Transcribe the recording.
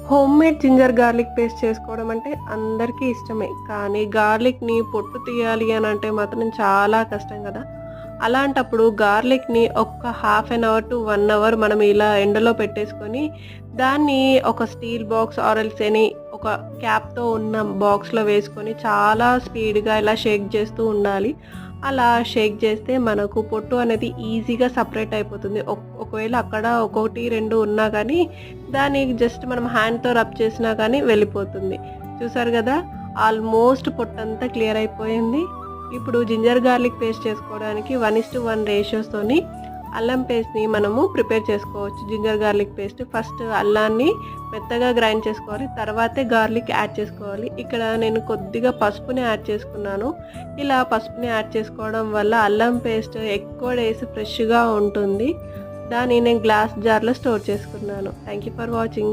Homemade ginger garlic paste చేసుకోవడం అంటే అందరికీ ఇష్టమే. కానీ గార్లిక్‌ని పొట్టు తీయాలి అనంటే మాత్రం చాలా కష్టం గదా! అలాంటప్పుడు గార్లిక్‌ని ఒక్క half an hour to 1 hour మనం ఇలా ఎండలో పెట్టేసుకొని, దాన్ని ఒక steel box or else any ఒక క్యాప్‌తో ఉన్న బాక్స్‌లో వేసుకొని చాలా స్పీడ్‌గా ఇలా షేక్ చేస్తూ ఉండాలి. అలా షేక్ చేస్తే మనకు పొట్టు అనేది ఈజీగా సెపరేట్ అయిపోతుంది. ఒకవేళ అక్కడ ఒకటి, 2 ఉన్నా గానీ దాన్ని జస్ట్ మనం హ్యాండ్‌తో రబ్ చేసినా కానీ వెళ్ళిపోతుంది. చూసారు గదా! ఆల్మోస్ట్ పొట్టంతా క్లియర్ అయిపోయింది. ఇప్పుడు జింజర్ గార్లిక్ పేస్ట్ చేసుకోవడానికి 1:1 రేషియోస్తోని అల్లం పేస్ట్‌ని మనము ప్రిపేర్ చేసుకోవచ్చు. జింజర్ గార్లిక్ పేస్ట్ ఫస్ట్ అల్లాన్ని మెత్తగా గ్రైండ్ చేసుకోవాలి. తర్వాతే గార్లిక్ యాడ్ చేసుకోవాలి. ఇక్కడ నేను కొద్దిగా పసుపుని యాడ్ చేసుకున్నాను. ఇలా పసుపుని యాడ్ చేసుకోవడం వల్ల అల్లం పేస్ట్ ఎక్కువ డేస్ ఫ్రెష్‌గా ఉంటుంది. దాన్ని నేను గ్లాస్ జార్‌లో స్టోర్ చేసుకున్నాను. Thank you for watching.